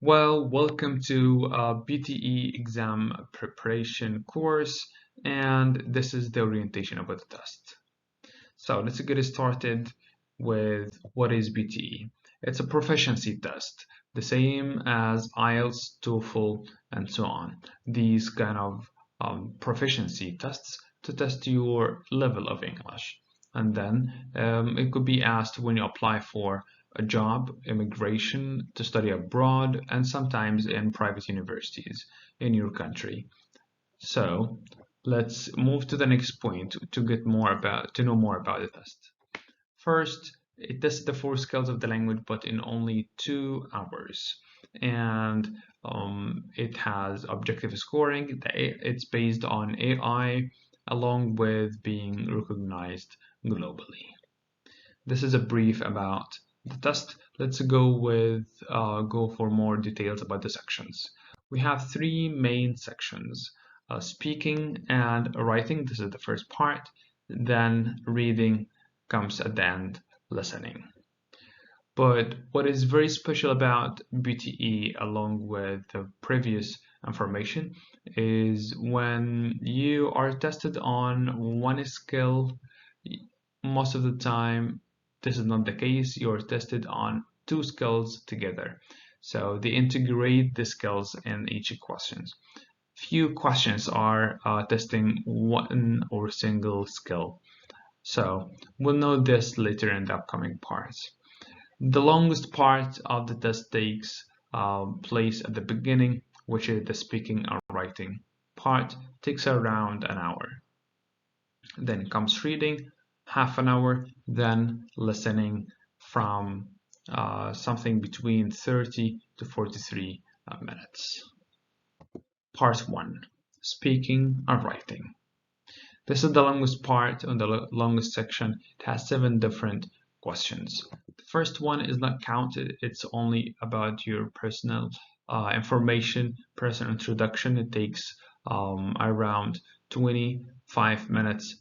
Well, welcome to PTE exam preparation course, and this is the orientation about the test. So let's get started with what is PTE. It's a proficiency test, the same as IELTS, TOEFL, and so on. These kind of proficiency tests to test your level of English. And then it could be asked when you apply for a job, immigration, to study abroad, and sometimes in private universities in your country. So let's move to the next point to know more about the test. First, it tests the four skills of the language, but in only 2 hours. And it has objective scoring. It's based on AI, along with being recognized globally. This is a brief about the test. Let's go for more details about the sections. We have three main sections: speaking and writing. This is the first part. Then reading comes at the end, listening. But what is very special about BTE, along with the previous information, is when you are tested on one skill, most of the time this is not the case. You're tested on two skills together. So they integrate the skills in each questions. Few questions are testing one or single skill. So we'll know this later in the upcoming parts. The longest part of the test takes place at the beginning, which is the speaking and writing part, takes around an hour. Then comes reading, half an hour, then listening from something between 30 to 43 minutes. Part 1, speaking and writing. This is the longest part and the longest section. It has 7 different questions. The first one is not counted. It's only about your personal information, personal introduction. It takes around 25 minutes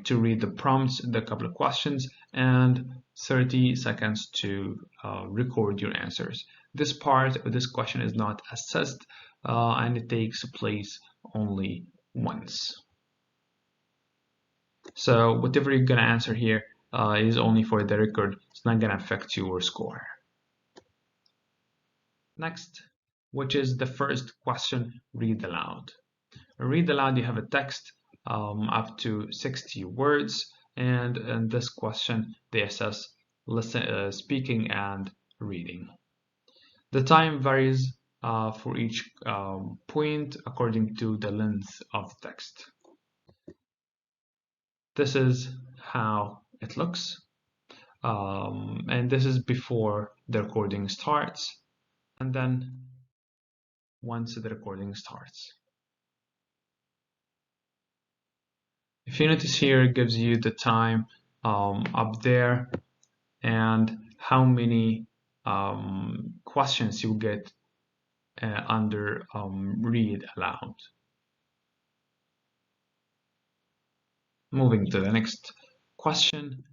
to read the prompts, the couple of questions, and 30 seconds to record your answers. This part of this question is not assessed and it takes place only once. So whatever you're gonna answer here is only for the record. It's not gonna affect your score. Next, which is the first question, read aloud. Read aloud, you have a text up to 60 words, and in this question they assess speaking and reading. The time varies for each point according to the length of the text. This is how it looks, and this is before the recording starts, and then once the recording starts. If you notice here, it gives you the time up there and how many questions you get under read aloud. Moving to the next question,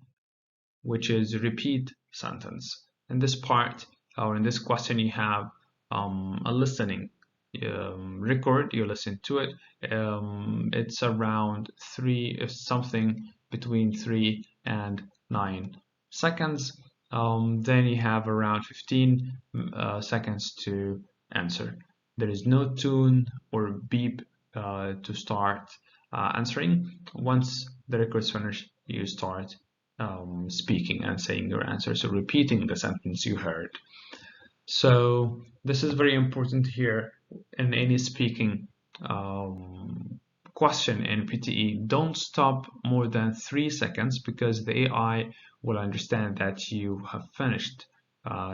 which is repeat sentence. In this part, or in this question, you have a listening record. You listen to it. It's around something between 3 and 9 seconds. Then you have around 15 seconds to answer. There is no tune or beep to start answering. Once the record's finished, you start speaking and saying your answer, so repeating the sentence you heard. So this is very important here in any speaking question in PTE. Don't stop more than 3 seconds because the AI will understand that you have finished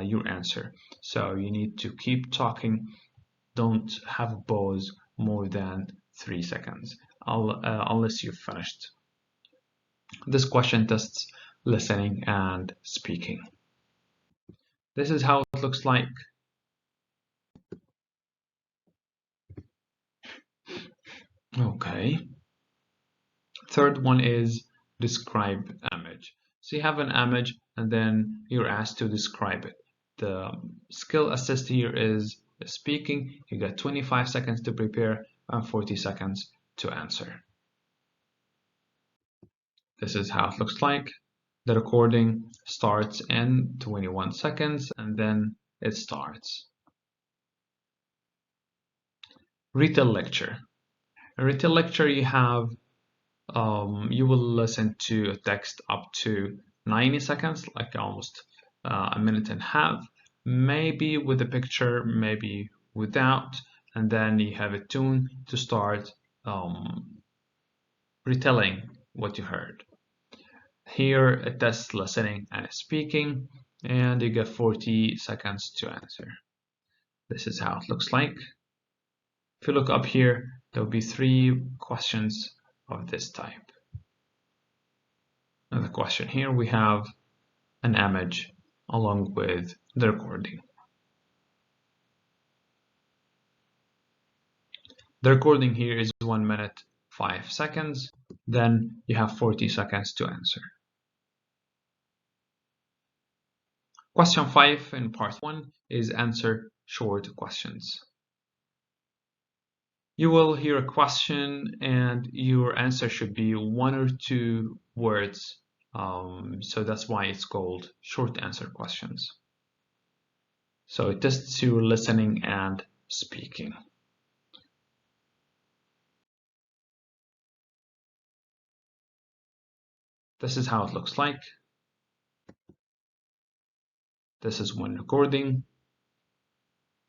your answer. So you need to keep talking. Don't have a pause more than 3 seconds unless you've finished. This question tests listening and speaking. This is how it looks like. Okay. Third one is describe image. So you have an image and then you're asked to describe it. the skill assist here is speaking. You got 25 seconds to prepare and 40 seconds to answer. This is how it looks like. The recording starts in 21 seconds and then it starts. Retail lecture. A retail lecture, you have you will listen to a text up to 90 seconds, like almost a minute and a half, maybe with a picture, maybe without, and then you have a tune to start retelling what you heard. Here it tests listening and speaking, and you get 40 seconds to answer. This is how it looks like. If you look up here, there will be 3 questions of this type. And the question here, we have an image along with the recording. The recording here is 1 minute 5 seconds. Then you have 40 seconds to answer. Question 5 in part 1 is answer short questions. You will hear a question and your answer should be 1 or 2 words. So that's why it's called short answer questions. So it tests your listening and speaking. This is how it looks like. This is one recording.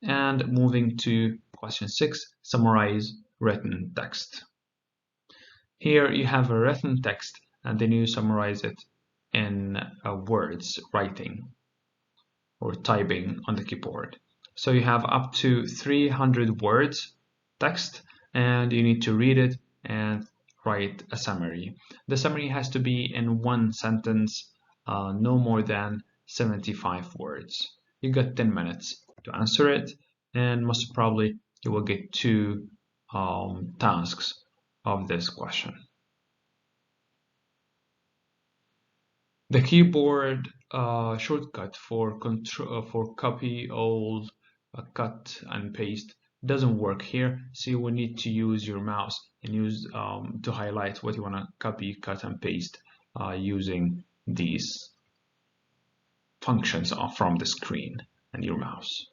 And moving to question 6, summarize written text. Here you have a written text and then you summarize it in words, writing or typing on the keyboard. So you have up to 300 words text and you need to read it and write a summary. The summary has to be in 1 sentence, no more than 75 words. You got 10 minutes to answer it, and most probably you will get 2 tasks of this question. The keyboard shortcut for copy all, cut and paste doesn't work here, so you will need to use your mouse and use to highlight what you want to copy, cut and paste using these functions from the screen and your mouse.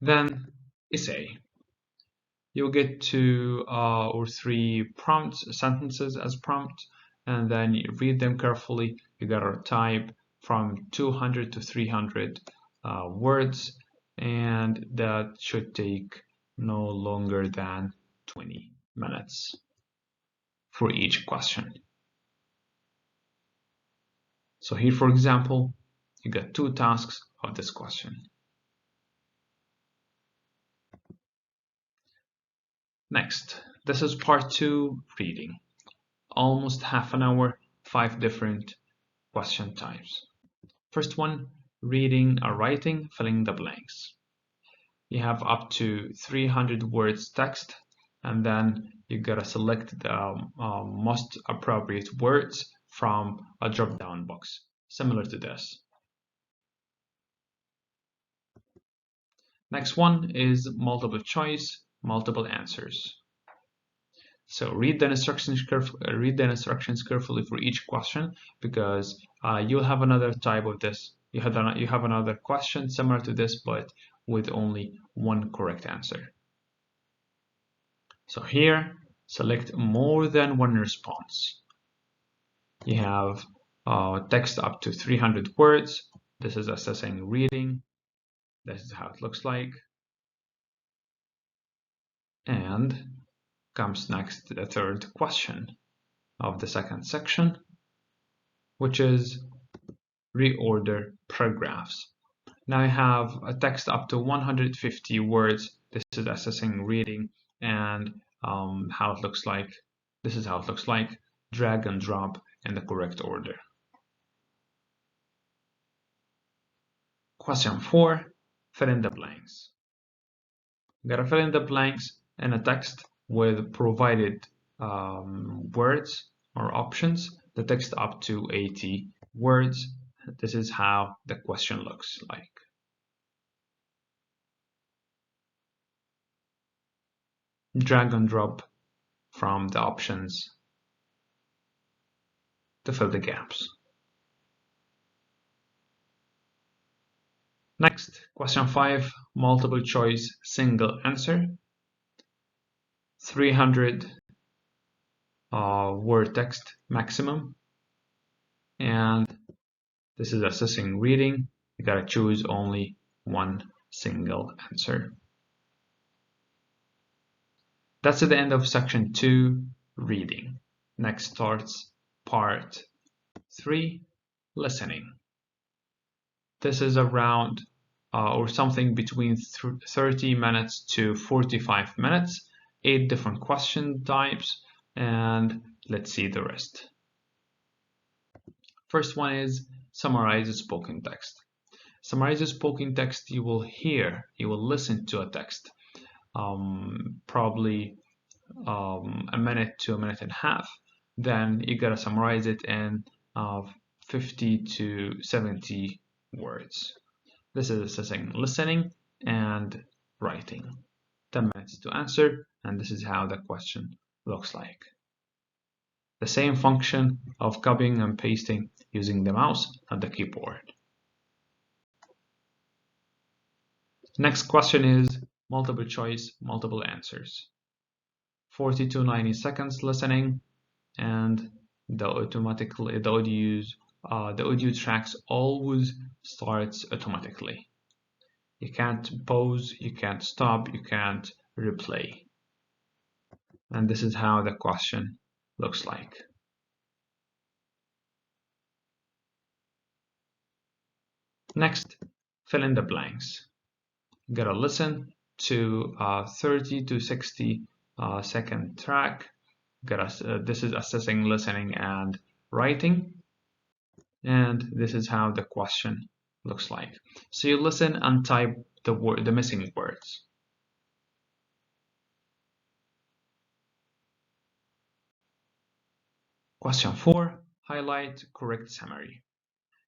Then essay. You'll get 2 or 3 prompts, sentences as prompt, and then you read them carefully. You gotta type from 200 to 300 words, and that should take no longer than 20 minutes for each question. So here, for example, you got 2 tasks of this question. Next, this is part 2, reading. Almost half an hour, 5 different question types. First one, reading or writing, filling the blanks. You have up to 300 words text, and then you gotta select the most appropriate words from a drop-down box, similar to this. Next one is multiple choice, multiple answers. So read the instructions carefully for each question, because you'll have another type of this. You have another question similar to this, but with only one correct answer. So here, select more than one response. You have text up to 300 words. This is assessing reading. This is how it looks like. And comes next the third question of the second section, which is reorder paragraphs. Now I have a text up to 150 words. This is assessing reading and how it looks like. This is how it looks like. Drag and drop in the correct order. Question 4, fill in the blanks. You gotta fill in the blanks in a text with provided words or options. the text up to 80 words. This is how the question looks like. Drag and drop from the options to fill the gaps. Next, question 5, multiple choice, single answer. 300 word text maximum. And this is assessing reading. You gotta choose only one single answer. That's at the end of section 2, reading. Next starts part 3, listening. This is around or something between 30 minutes to 45 minutes, 8 different question types, and let's see the rest. First one is summarize spoken text. Summarize spoken text, you will listen to a text, probably a minute to a minute and a half. Then you gotta summarize it in 50 to 70 words. This is assessing listening and writing. 10 minutes to answer, and this is how the question looks like. The same function of copying and pasting using the mouse and the keyboard. Next question is multiple choice, multiple answers. 40 to 90 seconds listening, and the audio tracks always starts automatically. You can't pause, you can't stop, you can't replay. And this is how the question looks like. Next, fill in the blanks. You gotta listen to 30 to 60 second track. This is assessing listening and writing. And this is how the question looks like. So you listen and type the missing words. Question 4, highlight correct summary.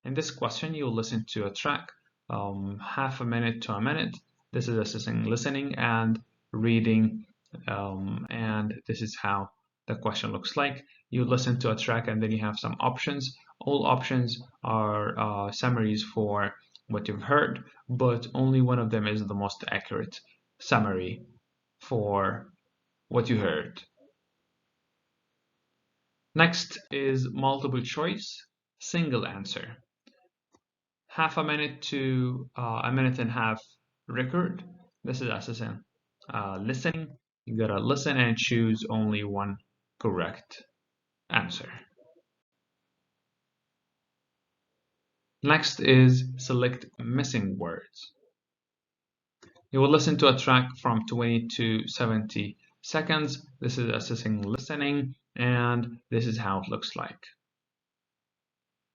In this question, you will listen to a track, half a minute to a minute. This is assessing listening and reading, and this is how the question looks like. You listen to a track and then you have some options. All options are summaries for what you've heard, but only one of them is the most accurate summary for what you heard. Next is multiple choice, single answer. Half a minute to a minute and a half record. This is assessing listening. You gotta listen and choose only one correct answer. Next is select missing words. You will listen to a track from 20 to 70 seconds. This is assessing listening, and this is how it looks like.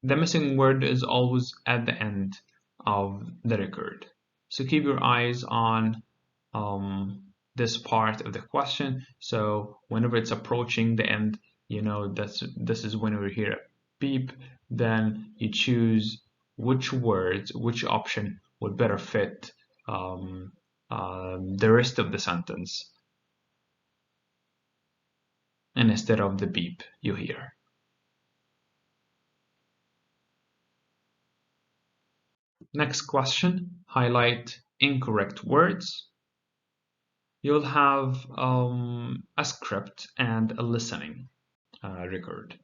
The missing word is always at the end of the record. So keep your eyes on this part of the question. So whenever it's approaching the end, you know this is whenever you hear a beep, then you choose which words, which option would better fit the rest of the sentence, and instead of the beep you hear. Next question, highlight incorrect words. You'll have a script and a listening record.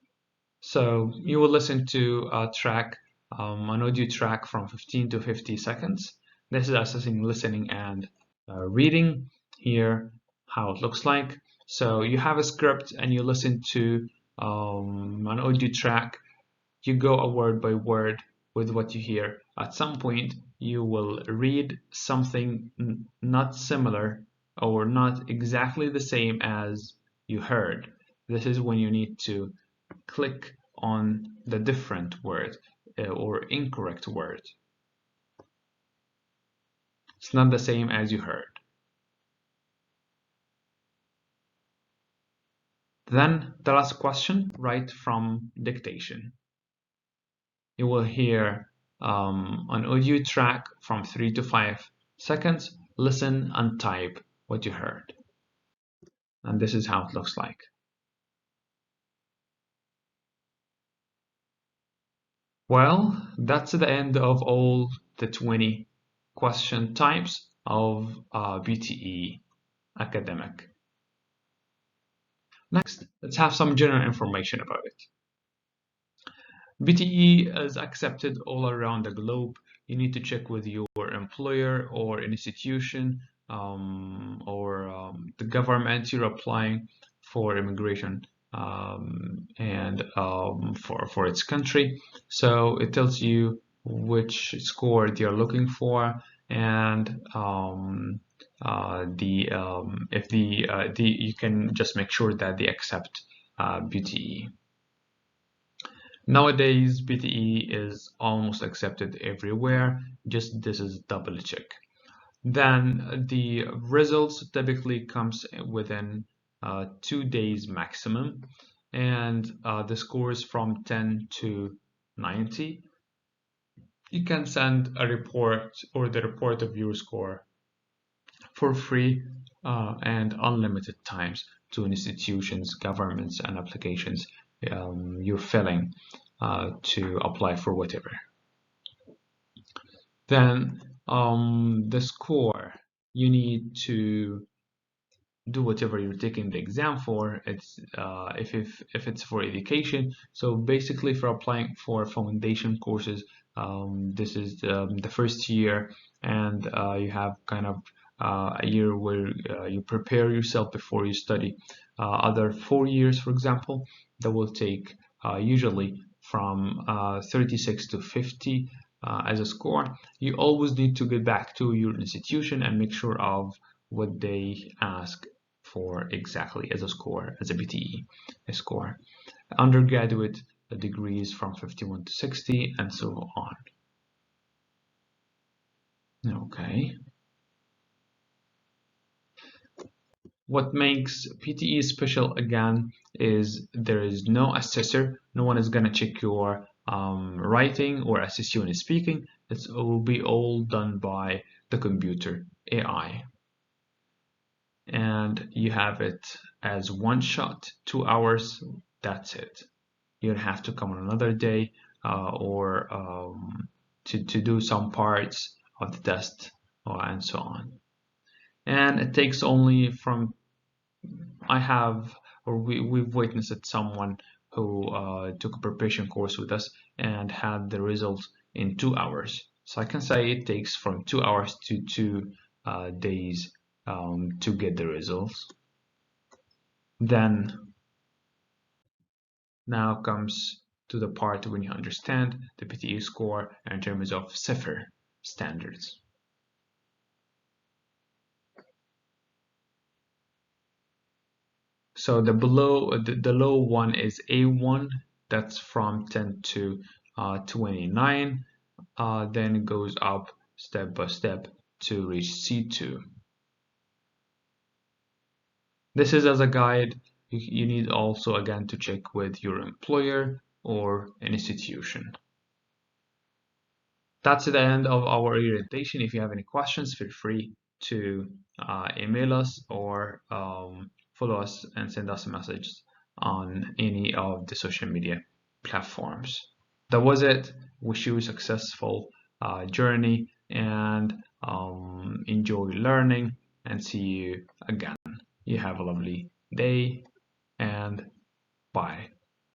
So you will listen to a track, an audio track from 15 to 50 seconds. This is assessing listening and reading. Here, how it looks like. So you have a script and you listen to an audio track. You go a word by word with what you hear. At some point, you will read something not similar or not exactly the same as you heard. This is when you need to click on the different word or incorrect word. It's not the same as you heard. Then the last question, write from dictation. You will hear an audio track from 3 to 5 seconds. Listen and type what you heard. And this is how it looks like. Well, that's the end of all the 20 question types of PTE Academic. Next, let's have some general information about it. PTE is accepted all around the globe. You need to check with your employer or institution or the government you're applying for immigration and for its country. So it tells you which score they're looking for and you can just make sure that they accept PTE. Nowadays, PTE is almost accepted everywhere, just this is double check. Then the results typically comes within 2 days maximum, and the scores from 10 to 90. You can send a report or the report of your score for free and unlimited times to institutions, governments, and applications you're filling to apply for whatever. Then the score, you need to do whatever you're taking the exam for. It's if it's for education. So basically, for applying for foundation courses, this is the first year, and you have kind of a year where you prepare yourself before you study. Other 4 years, for example, that will take usually from 36 to 50 as a score. You always need to get back to your institution and make sure of what they ask for exactly as a score, as a PTE score. Undergraduate degrees from 51 to 60 and so on. Okay. What makes PTE special again is there is no assessor. No one is gonna check your writing or assess you in speaking. It will be all done by the computer, AI. And you have it as one shot, 2 hours, that's it. You don't have to come on another day or to do some parts of the test and so on. And it takes only from, we've witnessed someone who took a preparation course with us and had the results in 2 hours. So I can say it takes from 2 hours to 2 days to get the results. Then now comes to the part when you understand the PTE score in terms of CIFR standards. So the low one is A1, that's from 10 to 29. Then it goes up step by step to reach C2. This is as a guide. You need also again to check with your employer or an institution. That's the end of our orientation. If you have any questions, feel free to email us or follow us and send us a message on any of the social media platforms. That was it. Wish you a successful journey and enjoy learning, and see you again. You have a lovely day and bye.